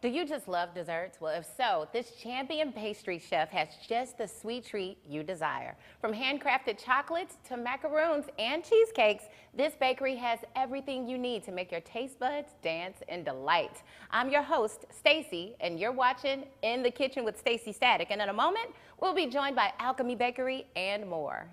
Do you just love desserts? Well, if so, this champion pastry chef has just the sweet treat you desire. From handcrafted chocolates to macaroons and cheesecakes, this bakery has everything you need to make your taste buds dance in delight. I'm your host, Staci, and you're watching In the Kitchen with Staci Static. And in a moment, we'll be joined by Alchemy Bakery and more.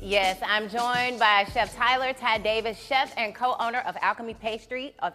Yes, I'm joined by Chef Tyler Ty Davis, chef and co-owner of Alchemy Bakery.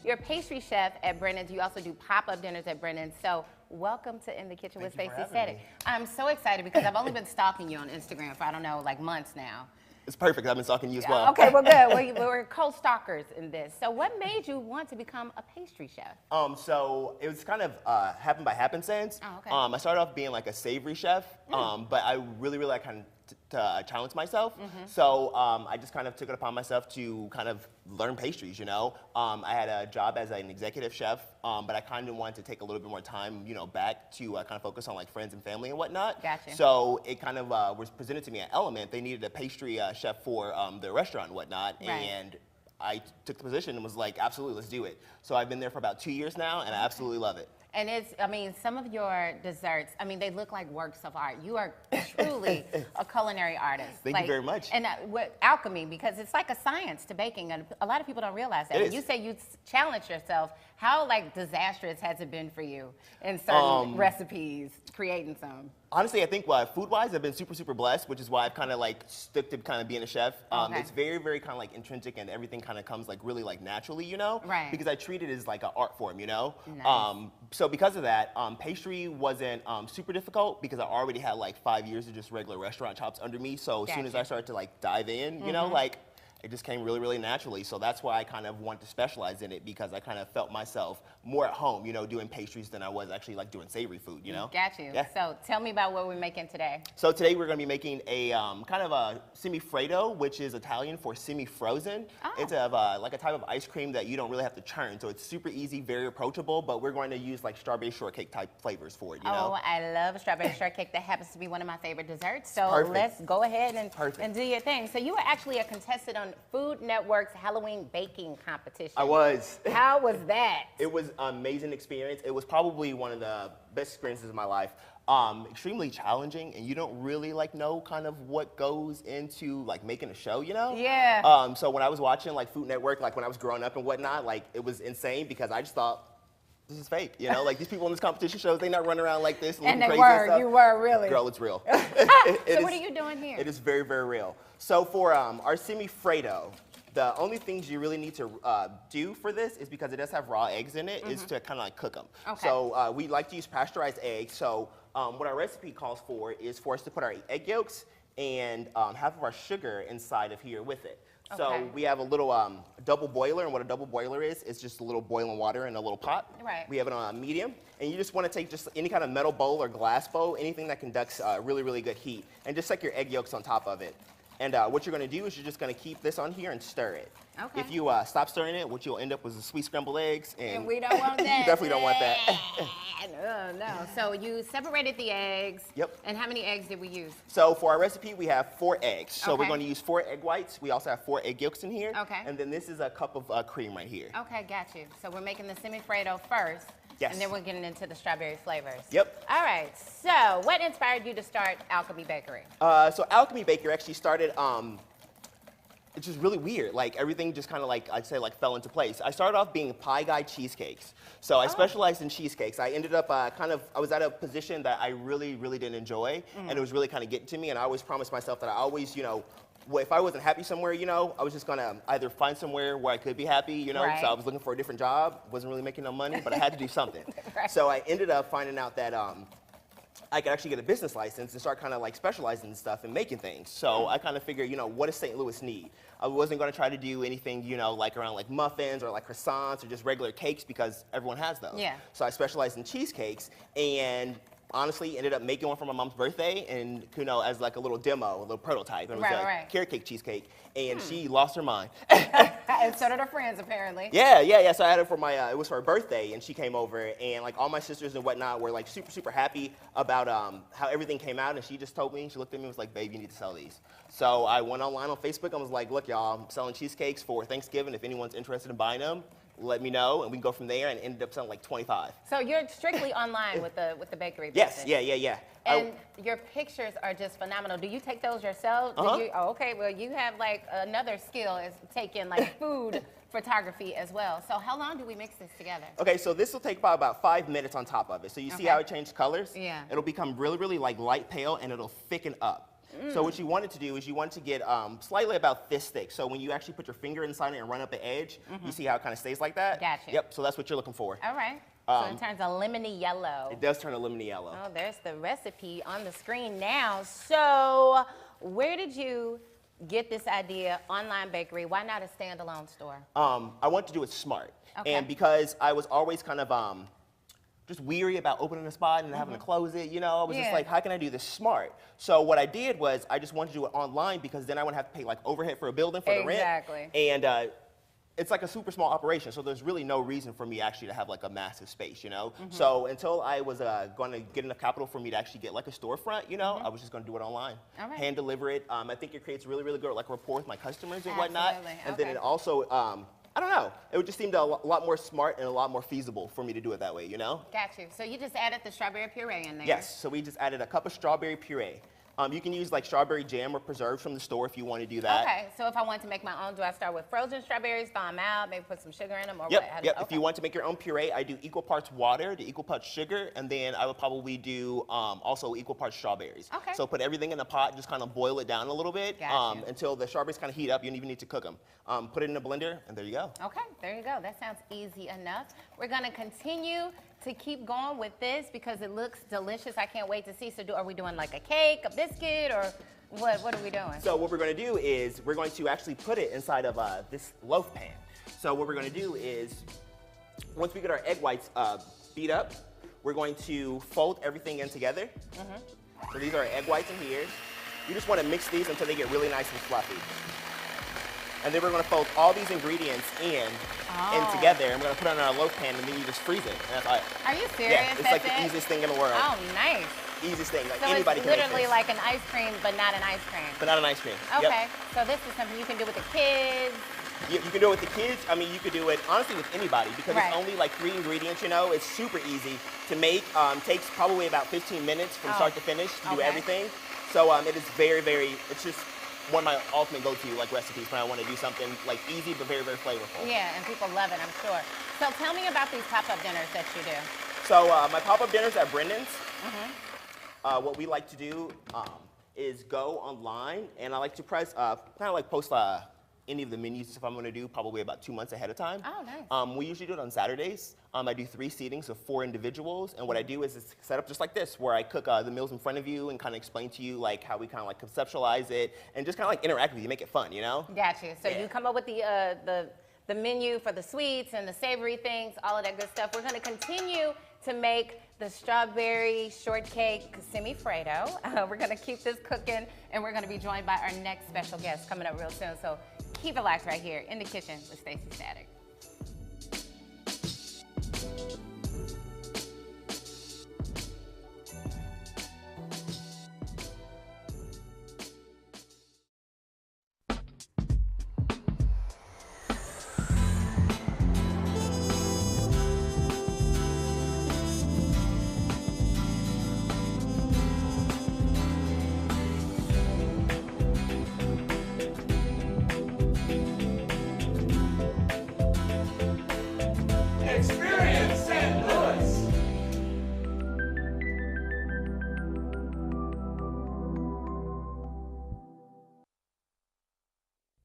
You're a pastry chef at Brennan's. You also do pop-up dinners at Brennan's. So welcome to In the Kitchen with Staci Static. I'm so excited because I've only been stalking you on Instagram for, I don't know, like months now. It's perfect. I've been stalking you as well. Okay, well, good. We're co-stalkers in this. So what made you want to become a pastry chef? So it was kind of happened by happenstance. Oh, okay. I started off being like a savory chef, but I really like kind of to challenge myself. So I just kind of took it upon myself to kind of learn pastries, you know. I had a job as an executive chef, but I kind of wanted to take a little bit more time, you know, back to kind of focus on like friends and family and whatnot. Gotcha. So it kind of was presented to me at Element. They needed a pastry chef for their restaurant and whatnot. Right. And I took the position and was like, absolutely, let's do it. So I've been there for about 2 years now, and I absolutely love it. And it's, I mean, some of your desserts, I mean, they look like works of art. You are truly a culinary artist. Thank you very much. And with alchemy, because it's like a science to baking, and a lot of people don't realize that. It When is. you say you challenge yourself, how like disastrous has it been for you in certain recipes, creating some? Honestly, I think food-wise, I've been super blessed, which is why I've kind of like stuck to kind of being a chef. Okay. It's very kind of like intrinsic, and everything kind of comes like really like naturally, you know? Right. Because I treat it as like an art form, you know? Nice. So because of that, pastry wasn't super difficult because I already had like 5 years of just regular restaurant chops under me. So as soon as Gotcha. I started to like dive in, you know, like it just came really naturally. So that's why I kind of wanted to specialize in it, because I kind of felt myself more at home, you know, doing pastries than I was actually like doing savory food, you know? Got you. Yeah. So tell me about what we're making today. So today we're going to be making a kind of a semifreddo, which is Italian for semi-frozen. Oh. It's like a type of ice cream that you don't really have to churn. So it's super easy, very approachable, but we're going to use like strawberry shortcake type flavors for it, you know? Oh, I love strawberry shortcake. That happens to be one of my favorite desserts. So Perfect. let's go ahead and Perfect. do your thing. So you were actually a contestant on Food Network's Halloween baking competition. I was. How was that? It was an amazing experience. It was probably one of the best experiences of my life. Extremely challenging, and you don't really like know kind of what goes into like making a show, you know? Yeah. So when I was watching like Food Network, like when I was growing up and whatnot, like it was insane because I just thought, this is fake, you know? Like these people in this competition shows, they not running around like this looking And they crazy were, and stuff. you were really. Girl, it's real. So what are you doing here? It is very real. So for our semifreddo, the only things you really need to do for this is, because it does have raw eggs in it, is to kind of like cook them. Okay. So we like to use pasteurized eggs. So what our recipe calls for is for us to put our egg yolks and half of our sugar inside of here with it. Okay. So we have a little double boiler, and what a double boiler is, it's just a little boiling water in a little pot. Right. We have it on a medium, and you just want to take just any kind of metal bowl or glass bowl, anything that conducts really good heat, and just stick your egg yolks on top of it. And what you're going to do is you're just going to keep this on here and stir it. Okay. If you stop stirring it, what you'll end up with is sweet scrambled eggs. And we don't want that. You definitely don't want that. No. So you separated the eggs. Yep. And how many eggs did we use? So for our recipe, we have 4 eggs. So we're Okay. going to use 4 egg whites. We also have 4 egg yolks in here. Okay. And then this is a cup of cream right here. Okay, got you. So we're making the semifreddo first. Yes. And then we're getting into the strawberry flavors. Yep. All right. So what inspired you to start Alchemy Bakery? So Alchemy Bakery actually started, it's just really weird. Like everything just kind of like, I'd say like fell into place. I started off being pie guy cheesecakes. So I specialized in cheesecakes. I ended up I was at a position that I really didn't enjoy. And it was really kind of getting to me. And I always promised myself that I always, you know, well, if I wasn't happy somewhere, you know, I was just gonna either find somewhere where I could be happy, you know, Right. so I was looking for a different job, wasn't really making no money, but I had to do something. Right. So I ended up finding out that I could actually get a business license and start kind of like specializing in stuff and making things. So I kind of figured, you know, what does St. Louis need? I wasn't going to try to do anything, you know, like around like muffins or like croissants or just regular cakes because everyone has those. Yeah. So I specialized in cheesecakes and honestly ended up making one for my mom's birthday and, you know, as like a little demo, a little prototype. And it was a carrot cake cheesecake. And she lost her mind. And so did her friends, apparently. Yeah. So I had it for my, it was for her birthday, and she came over, and like all my sisters and whatnot were like super happy about how everything came out. And she just told me, she looked at me and was like, "Babe, you need to sell these." So I went online on Facebook and was like, "Look, y'all, I'm selling cheesecakes for Thanksgiving. If anyone's interested in buying them, let me know," and we can go from there. And ended up selling like 25. So you're strictly online with the bakery business? Yes, yeah. And your pictures are just phenomenal. Do you take those yourself? Oh, okay. Well, you have like another skill is taking like food photography as well. So how long do we mix this together? Okay, so this will take probably about 5 minutes on top of it. So you see how it changed colors? Yeah. It'll become really like light pale, and it'll thicken up. So what you wanted to do is you want to get slightly about this thick. So when you actually put your finger inside it and run up the edge, you see how it kind of stays like that? Gotcha. Yep, so that's what you're looking for. All right. So it turns a lemony yellow. It does turn a lemony yellow. Oh, there's the recipe on the screen now. So where did you get this idea, online bakery? Why not a standalone store? I want to do it smart. And because I was always kind of just weary about opening a spot and having to close it, you know, I was just like, how can I do this smart? So what I did was I just wanted to do it online because then I wouldn't have to pay like overhead for a building for the rent. Exactly. And it's like a super small operation, so there's really no reason for me actually to have like a massive space, you know? So until I was going to get enough capital for me to actually get like a storefront, you know, I was just going to do it online. Hand deliver it. I think it creates really good like rapport with my customers and whatnot. And then it also, I don't know, it would just seem a lot more smart and a lot more feasible for me to do it that way, you know? Got you. So you just added the strawberry puree in there. Yes, so we just added a cup of strawberry puree. You can use like strawberry jam or preserves from the store if you want to do that. Okay, so if I want to make my own, do I start with frozen strawberries, thaw them out, maybe put some sugar in them, or what? Yep. Okay. If you want to make your own puree, I do equal parts water to equal parts sugar, and then I would probably do also equal parts strawberries. Okay. So put everything in the pot, just kind of boil it down a little bit until the strawberries kind of heat up. You don't even need to cook them. Put it in a blender, and there you go. Okay, there you go. That sounds easy enough. We're gonna continue to keep going with this because it looks delicious. I can't wait to see. So are we doing like a cake, a biscuit, or what are we doing? So what we're going to do is we're going to actually put it inside of this loaf pan. So what we're going to do is once we get our egg whites beat up, we're going to fold everything in together. So these are our egg whites in here. You just want to mix these until they get really nice and fluffy. And then we're going to fold all these ingredients in together, and we're going to put it on our loaf pan, and then you just freeze it. And that's all. Are you serious? Yeah, it's like the easiest thing in the world. Oh, nice. Easiest thing. Like so anybody it's can make literally this. like an ice cream, but not an ice cream. But not an ice cream. Okay. So this is something you can do with the kids. You can do it with the kids. I mean, you could do it honestly with anybody because it's only like 3 ingredients. You know, it's super easy to make. Takes probably about 15 minutes from start to finish to do everything. So it is very. It's just one of my ultimate go-to like recipes when I want to do something like easy but very flavorful. Yeah, and people love it, I'm sure. So tell me about these pop-up dinners that you do. So my pop-up dinners at Brendan's, what we like to do is go online, and I like to kind of like post any of the menus if I'm going to do probably about 2 months ahead of time. Oh, nice. We usually do it on Saturdays. I do 3 seatings of 4 individuals, and what I do is it's set up just like this, where I cook the meals in front of you and kind of explain to you like how we kind of like conceptualize it and just kind of like interact with you, make it fun, you know? Got you. So you come up with the menu for the sweets and the savory things, all of that good stuff. We're going to continue to make the strawberry shortcake semifreddo. We're going to keep this cooking, and we're going to be joined by our next special guest coming up real soon. So keep it locked right here in the kitchen with Staci Static. Experience St. Louis.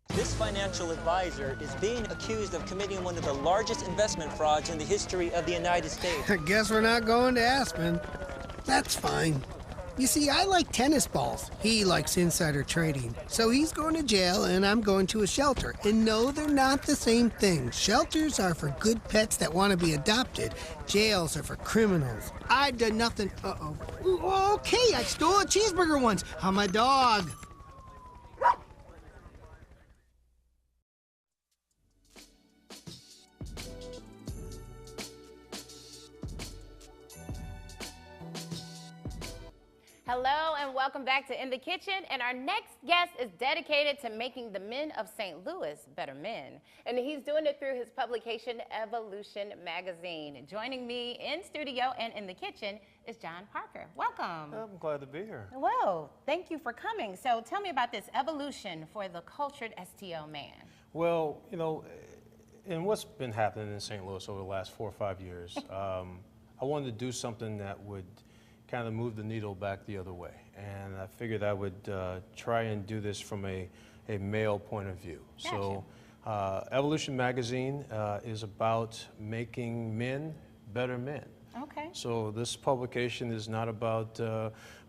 This financial advisor is being accused of committing one of the largest investment frauds in the history of the United States. I guess we're not going to Aspen. That's fine. You see, I like tennis balls. He likes insider trading. So he's going to jail and I'm going to a shelter. And no, they're not the same thing. Shelters are for good pets that want to be adopted. Jails are for criminals. I've done nothing. Uh-oh. Ooh, okay, I stole a cheeseburger once. I'm a dog. Hello and welcome back to In the Kitchen, and our next guest is dedicated to making the men of St. Louis better men, and he's doing it through his publication Evolution Magazine. Joining me in studio and in the kitchen is John Parker. Welcome. I'm glad to be here. Well, thank you for coming. So tell me about this evolution for the cultured STO man. Well, you know, and what's been happening in St. Louis over the last 4 or 5 years, I wanted to do something that would kind of move the needle back the other way. And I figured I would try and do this from a male point of view. Gotcha. So Evolution Magazine is about making men better men. Okay. So this publication is not about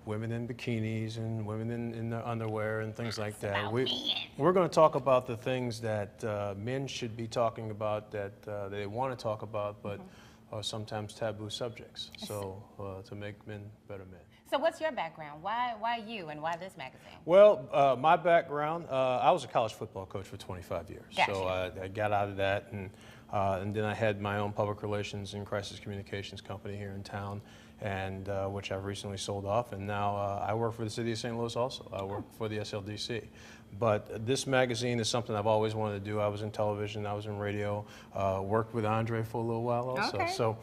women in bikinis and women in their underwear and things like that. We're going to talk about the things that men should be talking about, that they want to talk about, but are sometimes taboo subjects. So to make men better men. So what's your background? Why you and why this magazine? Well, my background, I was a college football coach for 25 years. Gotcha. So I got out of that, and then I had my own public relations and crisis communications company here in town, and which I've recently sold off, and now I work for the city of St. Louis also. I work for the SLDC. But this magazine is something I've always wanted to do. I was in television, I was in radio, worked with Andre for a little while also. Okay. So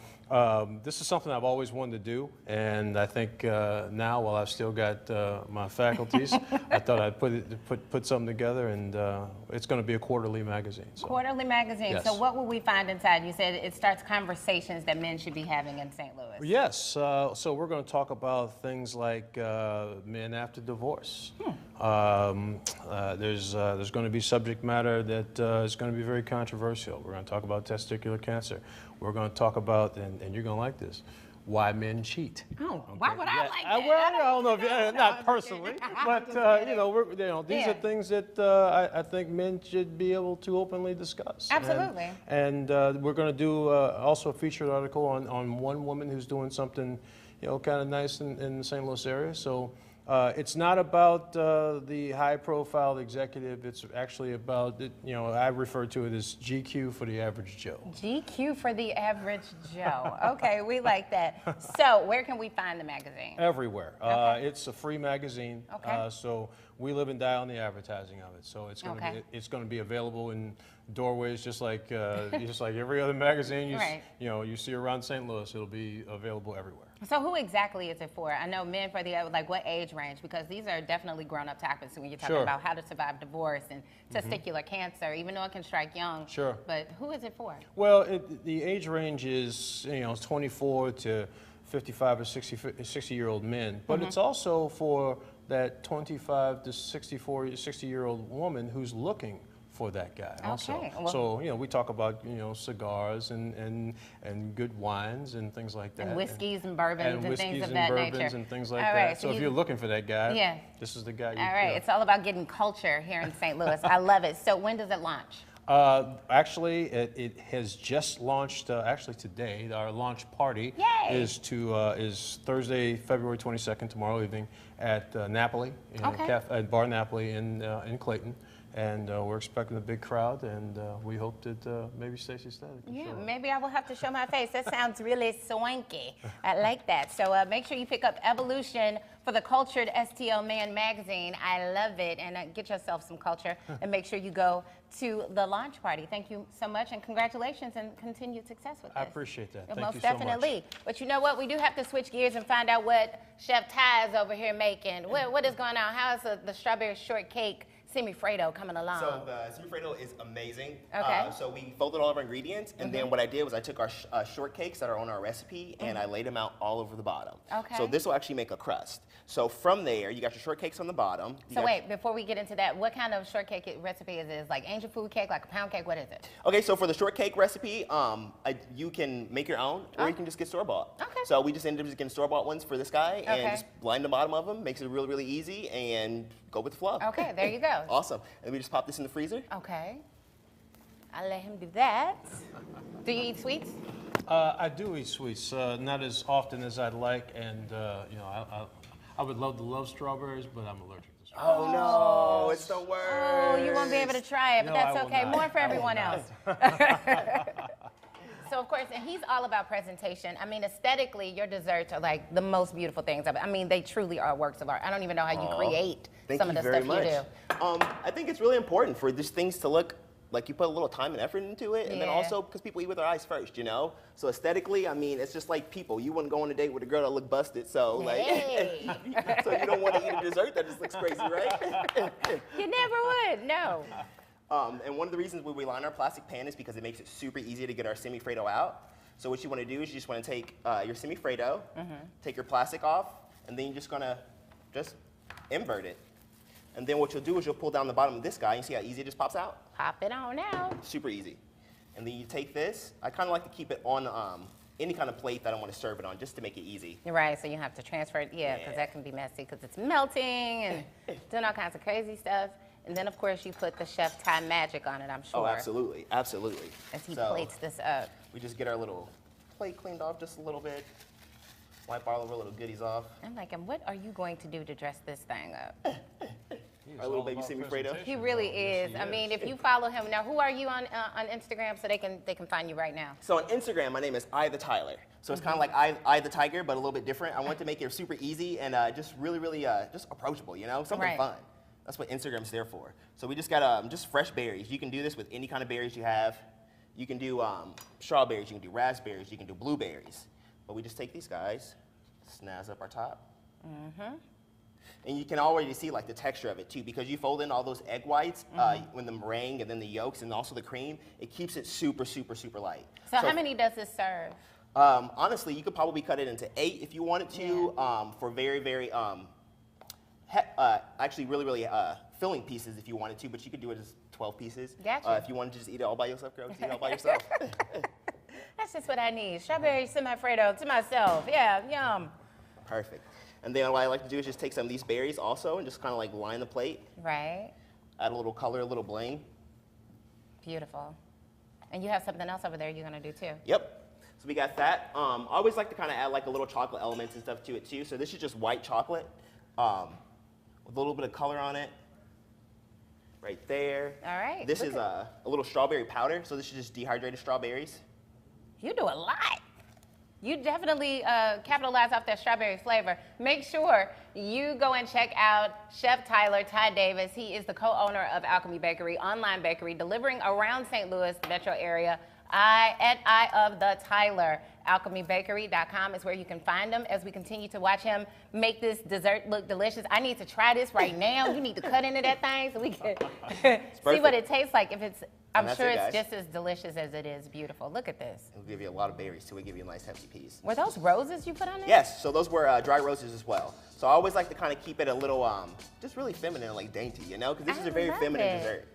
this is something I've always wanted to do, and I think now, while I've still got my faculties, I thought I'd put something together, and it's going to be a quarterly magazine. So. Quarterly magazine. Yes. So what will we find inside? You said it starts conversations that men should be having in St. Louis. Yes. So we're going to talk about things like men after divorce. There's going to be subject matter that is going to be very controversial. We're going to talk about testicular cancer. We're going to talk about, and you're going to like this, why men cheat. Oh, why would I like that? Well, I don't know if not personally, but these are things that I think men should be able to openly discuss. Absolutely. And we're going to do also a featured article on one woman who's doing something, kind of nice in the St. Louis area. So. It's not about the high-profile executive. It's actually about, I refer to it as GQ for the average Joe. GQ for the average Joe. Okay, we like that. So where can we find the magazine? Everywhere. Okay. It's a free magazine. Okay. So we live and die on the advertising of it. So it's going to be, it's going to be available in doorways, just like every other magazine you see around St. Louis. It'll be available everywhere. So who exactly is it for? I know men for the, like, what age range? Because these are definitely grown-up topimes when you're talking about how to survive divorce and testicular cancer, even though it can strike young. Sure. But who is it for? Well, the age range is 24 to 55 or 60-year-old men, but it's also for that 25 to 60-year-old woman who's looking for that guy also. Okay. Well, so, we talk about, cigars and good wines and things like that. And whiskeys and bourbons and things of that bourbons nature. And things like all that. right, so if you're looking for that guy, this is the guy. All right, it's all about getting culture here in St. Louis. I love it. So when does it launch? Actually, it has just launched. Actually, today, our launch party is Thursday, February 22nd, tomorrow evening at Napoli, at Bar Napoli in Clayton. And we're expecting a big crowd, and we hope that maybe Staci Static can show up. Maybe I will have to show my face. That sounds really swanky. I like that. So make sure you pick up Evolution for the Cultured STO Man magazine. I love it. And get yourself some culture, and make sure you go to the launch party. Thank you so much, and congratulations, and continued success with this. I appreciate that. Thank Most you so definitely. much. But you know what? We do have to switch gears and find out what Chef Ty is over here making. What is going on? How is the strawberry shortcake semifreddo coming along? So the semifreddo is amazing. Okay. So we folded all of our ingredients, and then what I did was I took our shortcakes that are on our recipe, and I laid them out all over the bottom. Okay. So this will actually make a crust. So from there, you got your shortcakes on the bottom. So wait, before we get into that, what kind of shortcake recipe is this? Like angel food cake, like a pound cake? What is it? Okay, so for the shortcake recipe, you can make your own, or you can just get store-bought. Okay. So we just ended up just getting store-bought ones for this guy, and Okay. just line the bottom of them, makes it really, really easy, and go with the flow. Okay, there you go. Awesome. And we just pop this in the freezer. Okay. I'll let him do that. Do you eat sweets? I do eat sweets, not as often as I'd like, and you know, I would love to love strawberries, but I'm allergic to strawberries. Oh no, it's the worst. Oh, you won't be able to try it, but No, that's I will okay. not. More for I will everyone not. else. So, of course, and he's all about presentation. I mean, aesthetically, your desserts are like the most beautiful things. I mean, they truly are works of art. I don't even know how you create Thank some you of the very stuff much. you do. I think it's really important for these things to look like you put a little time and effort into it, and then Yeah. also because people eat with their eyes first, you know? So aesthetically, I mean, it's just like people. You wouldn't go on a date with a girl that looked busted, so like, Hey. so you don't want to eat a dessert that just looks crazy, right? You never would, no. And one of the reasons we line our plastic pan is because it makes it super easy to get our semifreddo out. So what you want to do is you just want to take your semifreddo, take your plastic off, and then you're just going to just invert it. And then what you'll do is you'll pull down the bottom of this guy, and see how easy it just pops out? Pop it on out. Super easy. And then you take this. I kind of like to keep it on any kind of plate that I want to serve it on, just to make it easy. You're right, so you have to transfer it, yeah, because that can be messy because it's melting and doing all kinds of crazy stuff. And then, of course, you put the Chef Thai magic on it, I'm sure. Oh, absolutely, absolutely. As he So plates this up. we just get our little plate cleaned off just a little bit. Wipe all of our little goodies off. I'm like, and what are you going to do to dress this thing up? Our little baby semifreddo. He really is. I mean, if you follow him now, who are you on Instagram so they can find you right now? So on Instagram, my name is I the Tyler. So it's kind of like I the Tiger, but a little bit different. I want to make it super easy and just really, really just approachable, you know? Something Right. fun. That's what Instagram's there for. So we just got just fresh berries. You can do this with any kind of berries you have. You can do strawberries, you can do raspberries, you can do blueberries. But we just take these guys, snazz up our top. And you can already see like the texture of it too, because you fold in all those egg whites, when the meringue and then the yolks and also the cream, it keeps it super, super, super light. So how many does this serve? Honestly, you could probably cut it into 8 if you wanted to, for very, very, actually really, really filling pieces if you wanted to, but you could do it as 12 pieces. Gotcha. If you wanted to just eat it all by yourself, girl, just eat it all by yourself. That's just what I need. Strawberry semifreddo to myself. Yeah, yum. Perfect. And then what I like to do is just take some of these berries also and just kind of like line the plate, Right. add a little color, a little bling. Beautiful. And you have something else over there you're gonna do too. Yep. So we got that. I always like to kind of add like a little chocolate elements and stuff to it too. So this is just white chocolate with a little bit of color on it. Right there. All right. This look is at- a little strawberry powder. So this is just dehydrated strawberries. You do a lot. You definitely capitalize off that strawberry flavor. Make sure you go and check out Chef Tyler Ty Davis. He is the co-owner of Alchemy Bakery, online bakery, delivering around St. Louis metro area. At Eye of the Tyler. AlchemyBakery.com is where you can find him as we continue to watch him make this dessert look delicious. I need to try this right now. You need to cut into that thing so we can see what it tastes like. If it's, I'm that's sure it, it's guys. just as delicious as it is beautiful. Look at this. It'll give you a lot of berries too. It'll give you a nice hefty piece. Were those roses you put on there? Yes, so those were dry roses as well. So I always like to kind of keep it a little, just really feminine and like dainty, you know? Because this is a very love feminine it. dessert.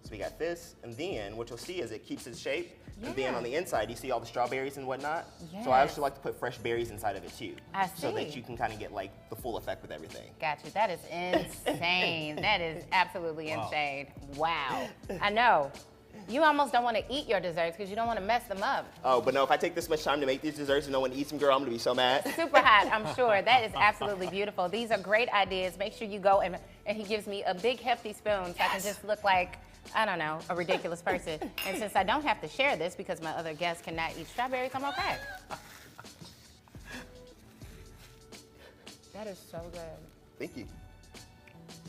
So we got this, and then what you'll see is it keeps its shape. And then Yeah. on the inside, you see all the strawberries and whatnot. So I Yes. actually like to put fresh berries inside of it too. I So that see. you can kind of get like the full effect with everything. Got you. That is insane. That is absolutely insane. Wow. I know. You almost don't want to eat your desserts because you don't want to mess them up. Oh, but no, if I take this much time to make these desserts and no one eats them, girl, I'm gonna be so mad. Super hot, I'm sure. That is absolutely beautiful. These are great ideas. Make sure you go and he gives me a big hefty spoon so I can just look like, I don't know, a ridiculous person. And since I don't have to share this because my other guests cannot eat strawberries, I'm okay. That is so good. Thank you.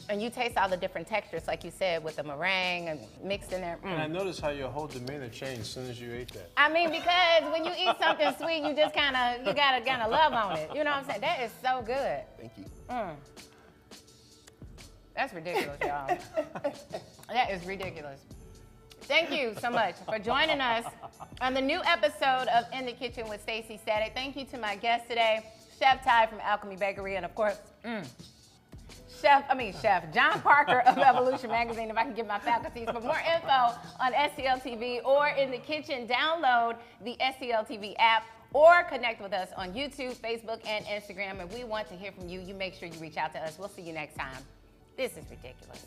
And you taste all the different textures, like you said, with the meringue and mixed in there. And I noticed how your whole demeanor changed as soon as you ate that. I mean, because when you eat something sweet, you just you gotta kind of love on it. You know what I'm saying? That is so good. Thank you. That's ridiculous, y'all. That is ridiculous. Thank you so much for joining us on the new episode of In the Kitchen with Staci Static. Thank you to my guest today, Chef Ty from Alchemy Bakery, and of course, Chef John Parker of Evolution Magazine, if I can get my faculties. For more info on STL TV or In the Kitchen, download the STL TV app or connect with us on YouTube, Facebook, and Instagram. And we want to hear from you. You make sure you reach out to us. We'll see you next time. This is ridiculous.